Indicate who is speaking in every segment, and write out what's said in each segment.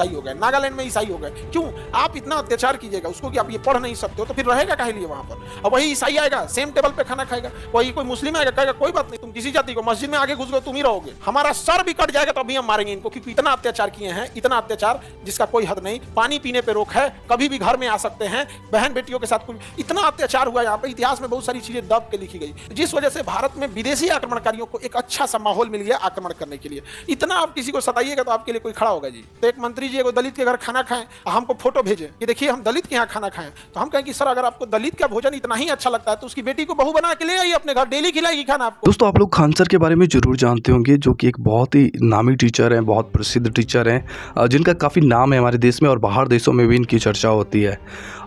Speaker 1: ईसाई हो गए, नागालैंड में ईसाई हो गए। क्यों आप इतना अत्याचार कीजिएगा उसको कि आप ये पढ़ नहीं सकते हो, तो फिर रहेगा काहे लिए वहां पर? अब वही ईसाई आएगा सेम टेबल पे खाना खाएगा, वही कोई मुस्लिम आएगा कहेगा कोई बात नहीं, तुम किसी जाति को मस्जिद में आगे घुस गए तुम ही रहोगे, हमारा सर भी कट जाएगा तो अभी हम मारेंगे इनको, क्योंकि इतना अत्याचार किए हैं, इतना अत्याचार जिसका कोई हद नहीं। पानी पीने पे रोक है, कभी भी घर में आ सकते हैं, बहन बेटियों के साथ इतना अत्याचार हुआ यहाँ पे, इतिहास में बहुत सारी चीजें दब के लिखी गई, जिस वजह से भारत में विदेशी आक्रमणकारियों को एक अच्छा सा माहौल मिल गया आक्रमण करने के लिए। इतना आप किसी को सताइएगा तो आपके लिए कोई खड़ा होगा जी। तो एक मंत्री जी एगो दलित के घर खाना खाएं, हमको फोटो भेजे कि देखिए हम दलित के यहाँ खाना खाएं, तो हम कहें कि सर अगर आपको दलित का भोजन इतना ही अच्छा लगता है तो उसकी बेटी को बहू बना के ले आइए अपने घर, डेली खिलाएगी खाना आपको।
Speaker 2: दोस्तों आप लोग खान सर के बारे में जरूर जानते होंगे, जो कि एक बहुत ही नामी टीचर हैं, बहुत प्रसिद्ध टीचर हैं, जिनका काफ़ी नाम है हमारे देश में और बाहर देशों में भी इनकी चर्चा होती है,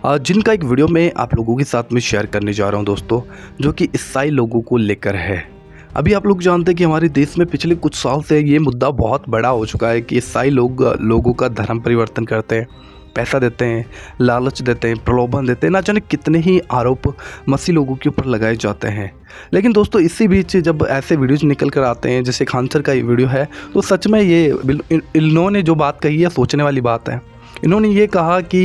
Speaker 2: जिनका एक वीडियो मैं आप लोगों के साथ में शेयर करने जा रहा हूं दोस्तों, जो कि ईसाई लोगों को लेकर है। अभी आप लोग जानते हैं कि हमारे देश में पिछले कुछ साल से ये मुद्दा बहुत बड़ा हो चुका है कि ईसाई लोगों का धर्म परिवर्तन करते हैं, पैसा देते हैं, लालच देते हैं, प्रलोभन देते हैं, ना जाने कितने ही आरोप मसीह लोगों के ऊपर लगाए जाते हैं। लेकिन दोस्तों इसी बीच जब ऐसे वीडियोज निकल कर आते हैं, जैसे खान सर का ये वीडियो है, तो सच में ये इन्होंने जो बात कही है सोचने वाली बात है। इन्होंने ये कहा कि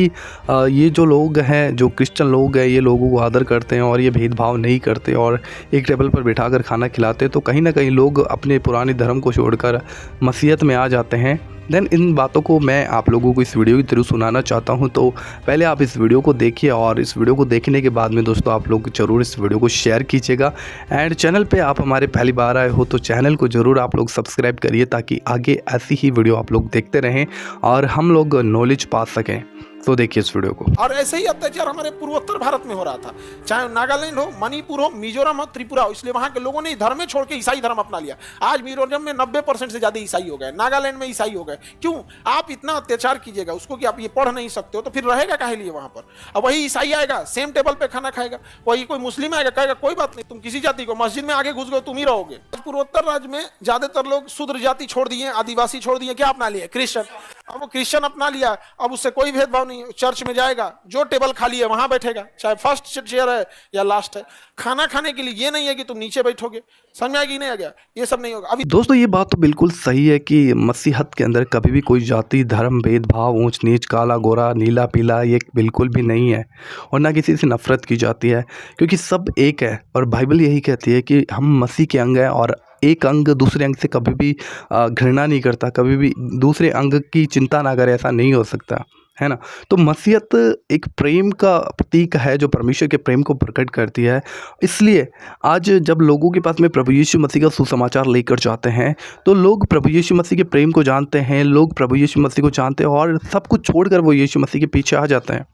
Speaker 2: ये जो लोग हैं, जो क्रिश्चियन लोग हैं, ये लोगों को आदर करते हैं और ये भेदभाव नहीं करते और एक टेबल पर बिठाकर खाना खिलाते, तो कहीं ना कहीं लोग अपने पुराने धर्म को छोड़कर मसीहत में आ जाते हैं। देन इन बातों को मैं आप लोगों को इस वीडियो के थ्रू सुनाना चाहता हूं, तो पहले आप इस वीडियो को देखिए और इस वीडियो को देखने के बाद में दोस्तों आप लोग ज़रूर इस वीडियो को शेयर कीजिएगा। एंड चैनल पे आप हमारे पहली बार आए हो तो चैनल को ज़रूर आप लोग सब्सक्राइब करिए, ताकि आगे ऐसी ही वीडियो आप लोग देखते रहें और हम लोग नॉलेज पा सकें। तो देखिए इस वीडियो को।
Speaker 1: और ऐसे ही अत्याचार हमारे पूर्वोत्तर भारत में हो रहा था, चाहे नागालैंड हो, मणिपुर हो, मिजोरम हो, त्रिपुरा हो, इसलिए वहां के लोगों ने धर्म छोड़ के ईसाई धर्म अपना लिया। आज मिजोरम में 90% से ज्यादा ईसाई हो गए, नागालैंड में ईसाई हो गए। क्यों आप इतना अत्याचार कीजिएगा उसको कि आप ये पढ़ नहीं सकते हो, तो फिर रहेगा काहे लिए वहां पर? अब वही ईसाई आएगा सेम टेबल पे खाना खाएगा, वही कोई मुस्लिम आएगा कहेगा कोई बात नहीं, तुम किसी जाति को मस्जिद में आगे घुस गए तुम ही रहोगे। पूर्वोत्तर राज्य में ज्यादातर लोग शूद्र जाति छोड़ दिए, आदिवासी छोड़ दिए, क्या अपना लिए? क्रिश्चियन। अब वो क्रिश्चियन अपना लिया, अब उससे कोई भेदभाव नहीं, चर्च में जाएगा, जो टेबल खाली है वहां बैठेगा, चाहे फर्स्ट चेयर है या लास्ट है। खाना खाने के लिए ये नहीं है कि तुम नीचे बैठोगे। समझ में आ गया नहीं आ गया? ये सब नहीं होगा अभी।
Speaker 2: दोस्तों ये बात तो बिल्कुल सही है कि मसीहत के अंदर कभी भी कोई जाति धर्म भेदभाव, ऊंच नीच, काला गोरा, नीला पीला, ये बिल्कुल भी नहीं है और ना किसी से नफरत की जाती है, क्योंकि सब एक है। और बाइबल यही कहती है कि हम मसीह के अंग हैं और एक अंग दूसरे अंग से कभी भी घृणा नहीं करता, कभी भी दूसरे अंग की चिंता ना करे, ऐसा नहीं हो सकता है ना। तो मसीहत एक प्रेम का प्रतीक है जो परमेश्वर के प्रेम को प्रकट करती है। इसलिए आज जब लोगों के पास में प्रभु यीशु मसीह का सुसमाचार लेकर जाते हैं, तो लोग प्रभु यीशु मसीह के प्रेम को जानते हैं, लोग प्रभु यीशु मसीह को जानते हैं और सब कुछ छोड़कर वो यीशु मसीह के पीछे आ जाते हैं।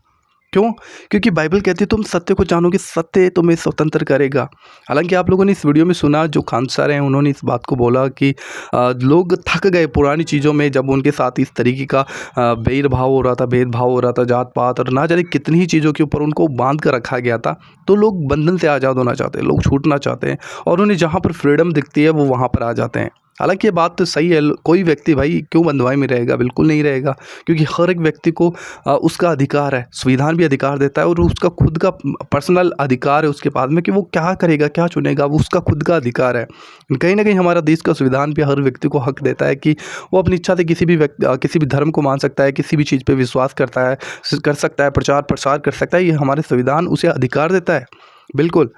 Speaker 2: क्यों? क्योंकि बाइबल कहती है तुम सत्य को जानोगे, सत्य तुम्हें स्वतंत्र करेगा। हालांकि आप लोगों ने इस वीडियो में सुना, जो खान सर हैं उन्होंने इस बात को बोला कि लोग थक गए पुरानी चीज़ों में, जब उनके साथ इस तरीके का भेदभाव हो रहा था, जात पात और ना जाने कितनी ही चीज़ों के ऊपर उनको बांध कर रखा गया था। तो लोग बंधन से आज़ाद होना चाहते हैं, लोग छूटना चाहते हैं और उन्हें जहाँ पर फ्रीडम दिखती है वो वहाँ पर आ जाते हैं। हालांकि ये बात तो सही है, कोई व्यक्ति भाई क्यों बंधुआई में रहेगा? बिल्कुल नहीं रहेगा, क्योंकि हर एक व्यक्ति को उसका अधिकार है, संविधान भी अधिकार देता है और उसका खुद का पर्सनल अधिकार है उसके पास में कि वो क्या करेगा, क्या चुनेगा, वो उसका खुद का अधिकार है। कहीं ना कहीं हमारा देश का संविधान भी हर व्यक्ति को हक देता है कि वो अपनी इच्छा से किसी भी धर्म को मान सकता है, किसी भी चीज़ पर विश्वास कर सकता है, प्रचार प्रसार कर सकता है, ये हमारे संविधान उसे अधिकार देता है, बिल्कुल।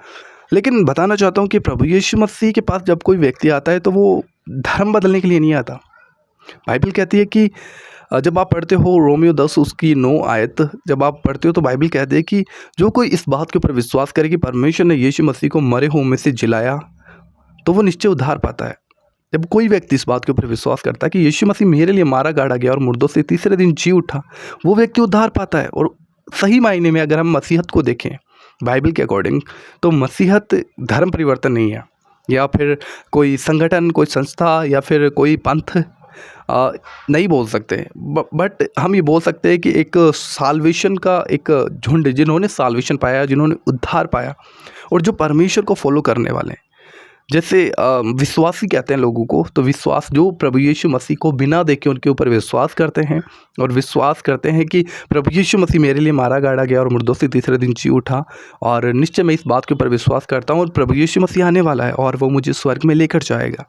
Speaker 2: लेकिन बताना चाहता हूँ कि प्रभु यीशु मसीह के पास जब कोई व्यक्ति आता है तो वो धर्म बदलने के लिए नहीं आता। बाइबल कहती है कि जब आप पढ़ते हो रोमियो 10 उसकी 9 आयत जब आप पढ़ते हो, तो बाइबल कहती है कि जो कोई इस बात के ऊपर विश्वास करे कि परमेश्वर ने यीशु मसीह को मरे हुओं में से जिलाया, तो वो निश्चय उद्धार पाता है। जब कोई व्यक्ति इस बात के ऊपर विश्वास करता है कि यीशु मसीह मेरे लिए मारा गाड़ा गया और मुर्दों से तीसरे दिन जी उठा, वो व्यक्ति उद्धार पाता है। और सही मायने में अगर हम मसीहत को देखें बाइबल के अकॉर्डिंग, तो मसीहत धर्म परिवर्तन नहीं है, या फिर कोई संगठन, कोई संस्था या फिर कोई पंथ नहीं बोल सकते। बट हम ये बोल सकते हैं कि एक साल्वेशन का एक झुंड, जिन्होंने साल्वेशन पाया, जिन्होंने उद्धार पाया और जो परमेश्वर को फॉलो करने वाले हैं। जैसे विश्वासी कहते हैं लोगों को, तो विश्वास जो प्रभु यीशु मसीह को बिना देखे उनके ऊपर विश्वास करते हैं और विश्वास करते हैं कि प्रभु यीशु मसीह मेरे लिए मारा गाड़ा गया और मुर्दों से तीसरे दिन जी उठा, और निश्चय मैं इस बात के ऊपर विश्वास करता हूँ और प्रभु यीशु मसीह आने वाला है और वो मुझे स्वर्ग में लेकर जाएगा।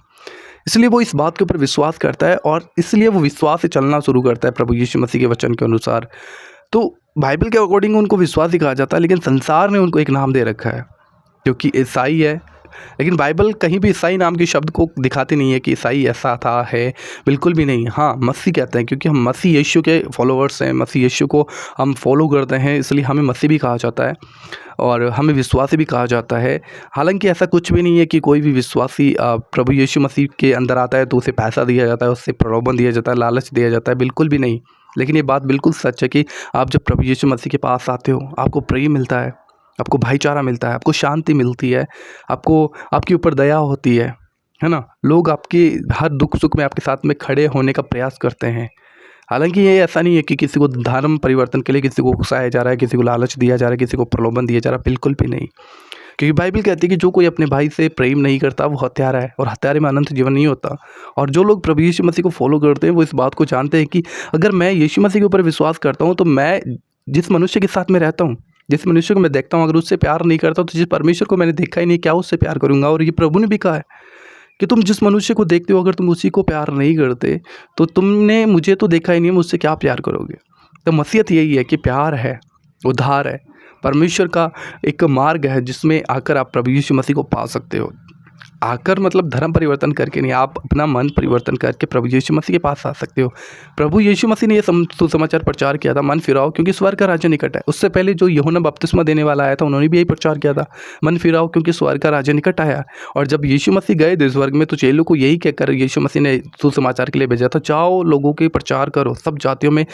Speaker 2: इसलिए वो इस बात के ऊपर विश्वास करता है और इसलिए वो विश्वास से चलना शुरू करता है प्रभु यीशु मसीह के वचन के अनुसार। तो बाइबल के अकॉर्डिंग उनको विश्वास ही कहा जाता है, लेकिन संसार ने उनको एक नाम दे रखा है क्योंकि ईसाई है। लेकिन बाइबल कहीं भी ईसाई नाम के शब्द को दिखाती नहीं है कि ईसाई ऐसा था है, बिल्कुल भी नहीं। हाँ, मसीह कहते हैं क्योंकि हम मसीह यीशु के फॉलोअर्स हैं, मसीह यीशु को हम फॉलो करते हैं, इसलिए हमें मसीह भी कहा जाता है और हमें विश्वासी भी कहा जाता है। हालांकि ऐसा कुछ भी नहीं है कि कोई भी विश्वासी प्रभु यीशु मसीह के अंदर आता है तो उसे पैसा दिया जाता है, उससे प्रलोभन दिया जाता है, लालच दिया जाता है, बिल्कुल भी नहीं। लेकिन ये बात बिल्कुल सच है कि आप जब प्रभु यीशु मसीह के पास आते हो, आपको प्रेम मिलता है, आपको भाईचारा मिलता है, आपको शांति मिलती है, आपको आपके ऊपर दया होती है ना। लोग आपके हर दुख सुख में आपके साथ में खड़े होने का प्रयास करते हैं। हालांकि ये ऐसा नहीं है कि किसी को धर्म परिवर्तन के लिए किसी को उकसाया जा रहा है, किसी को लालच दिया जा रहा है, किसी को प्रलोभन दिया जा रहा है, बिल्कुल भी नहीं। क्योंकि बाइबल कहती है कि जो कोई अपने भाई से प्रेम नहीं करता वो हत्यारा है और हत्यारे में अनंत जीवन नहीं होता। और जो लोग प्रभु यीशु मसीह को फॉलो करते हैं वो इस बात को जानते हैं कि अगर मैं यीशु मसीह के ऊपर विश्वास करता हूँ तो मैं जिस मनुष्य के साथ में रहता हूँ, जिस मनुष्य को मैं देखता हूँ, अगर उससे प्यार नहीं करता तो जिस परमेश्वर को मैंने देखा ही नहीं, क्या उससे प्यार करूँगा। और ये प्रभु ने भी कहा है कि तुम जिस मनुष्य को देखते हो अगर तुम उसी को प्यार नहीं करते तो तुमने मुझे तो देखा ही नहीं, मुझसे क्या प्यार करोगे। तो मसीहत यही है कि प्यार है, उद्धार है, परमेश्वर का एक मार्ग है जिसमें आकर आप प्रभु यीशु मसीह को पा सकते हो। आकर मतलब धर्म परिवर्तन करके नहीं, आप अपना मन परिवर्तन करके प्रभु यीशु मसीह के पास आ सकते हो। प्रभु यीशु मसीह ने ये सुसमाचार प्रचार किया था, मन फिराओ क्योंकि स्वर्ग का राज्य निकट है। उससे पहले जो यूहन्ना बपतिस्मा देने वाला आया था उन्होंने भी यही प्रचार किया था, मन फिराओ क्योंकि स्वर्ग का राज्य निकट आया। और जब यीशु मसीह गए थे स्वर्ग में तो चेलों को यही कहकर यीशु मसीह ने सुसमाचार के लिए भेजा था, जाओ लोगों के प्रचार करो, सब जातियों में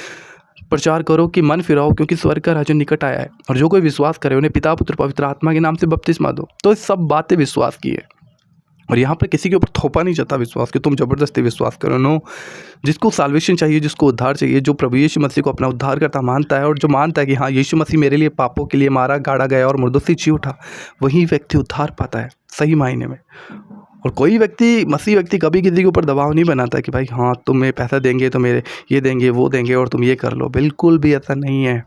Speaker 2: प्रचार करो कि मन फिराओ क्योंकि स्वर्ग का राज्य निकट आया है। और जो कोई विश्वास करे उन्हें पिता पुत्र पवित्र आत्मा के नाम से बपतिस्मा दो। तो इस सब बातें विश्वास की है और यहाँ पर किसी के ऊपर थोपा नहीं जाता विश्वास कि तुम ज़बरदस्ती विश्वास करो। नो, जिसको साल्वेशन चाहिए, जिसको उद्धार चाहिए, जो प्रभु यीशु मसीह को अपना उद्धार करता मानता है और जो मानता है कि हाँ यीशु मसीह मेरे लिए पापों के लिए मारा, गाड़ा गया और मुर्दों से जी उठा, वही व्यक्ति उद्धार पाता है सही मायने में। और कोई व्यक्ति, मसीह व्यक्ति कभी किसी के ऊपर दबाव नहीं बनाता कि भाई हाँ तुम्हें पैसा देंगे तो मेरे ये देंगे वो देंगे और तुम ये कर लो, बिल्कुल भी ऐसा नहीं है।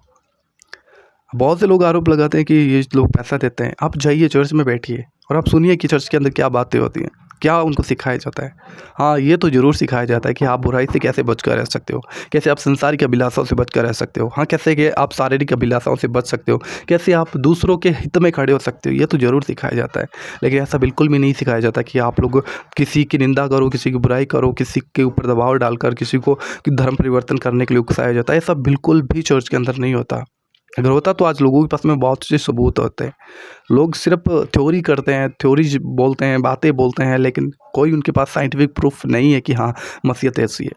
Speaker 2: बहुत से लोग आरोप लगाते हैं कि ये लोग पैसा देते हैं। आप जाइए चर्च में बैठिए और आप सुनिए कि चर्च के अंदर क्या बातें होती हैं, क्या उनको सिखाया जाता है। हाँ, ये तो ज़रूर सिखाया जाता है कि आप बुराई से कैसे बचकर रह सकते हो, कैसे आप संसारिक अभिलाषाओं से बचकर रह सकते हो। हाँ, कैसे कि आप शारीरिक अभिलाषाओं से बच सकते हो, कैसे आप दूसरों के हित में खड़े हो सकते हो, ये तो ज़रूर सिखाया जाता है। लेकिन ऐसा बिल्कुल भी नहीं सिखाया जाता कि आप लोग किसी की निंदा करो, किसी की बुराई करो, किसी के ऊपर दबाव डालकर किसी को धर्म परिवर्तन करने के लिए उकसाया जाता है। ऐसा बिल्कुल भी चर्च के अंदर नहीं होता। अगर होता तो आज लोगों के पास में बहुत से सबूत होते हैं। लोग सिर्फ थ्योरी करते हैं, थ्योरी बोलते हैं, बातें बोलते हैं, लेकिन कोई उनके पास साइंटिफिक प्रूफ नहीं है कि हाँ मसीहत ऐसी है।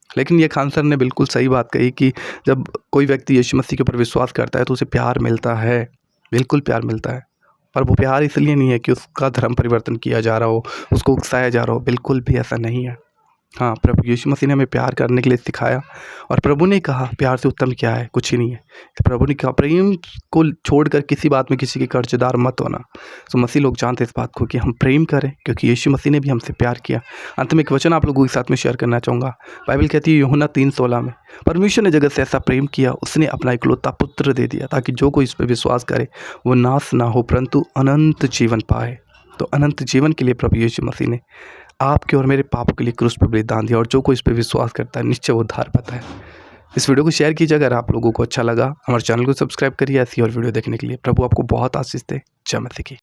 Speaker 2: लेकिन ये खान सर ने बिल्कुल सही बात कही कि जब कोई व्यक्ति यीशु मसीह के ऊपर विश्वास करता है तो उसे प्यार मिलता है, बिल्कुल प्यार मिलता है। पर वो प्यार इसलिए नहीं है कि उसका धर्म परिवर्तन किया जा रहा हो, उसको उकसाया जा रहा हो, बिल्कुल भी ऐसा नहीं है। हाँ, प्रभु यीशु मसीह ने हमें प्यार करने के लिए सिखाया और प्रभु ने कहा प्यार से उत्तम क्या है, कुछ ही नहीं है। तो प्रभु ने कहा प्रेम को छोड़कर किसी बात में किसी के कर्जदार मत होना। तो मसीह लोग जानते इस बात को कि हम प्रेम करें क्योंकि यीशु मसीह ने भी हमसे प्यार किया। अंत में एक वचन आप लोगों के साथ में शेयर करना चाहूँगा। बाइबल कहती है यूहन्ना 3:16 में, परमेश्वर ने जगत से ऐसा प्रेम किया, उसने अपना इकलौता पुत्र दे दिया ताकि जो कोई इस पर विश्वास करे वो नाश ना हो परंतु अनंत जीवन पाए। तो अनंत जीवन के लिए प्रभु यीशु मसीह ने आपके और मेरे पापों के लिए क्रूस पर बलिदान दिया और जो कोई इस पर विश्वास करता है निश्चय वो उद्धार पाता है। इस वीडियो को शेयर कीजिए अगर आप लोगों को अच्छा लगा। हमारे चैनल को सब्सक्राइब करिए ऐसी और वीडियो देखने के लिए। प्रभु आपको बहुत आशीष दे। जय मसीह की।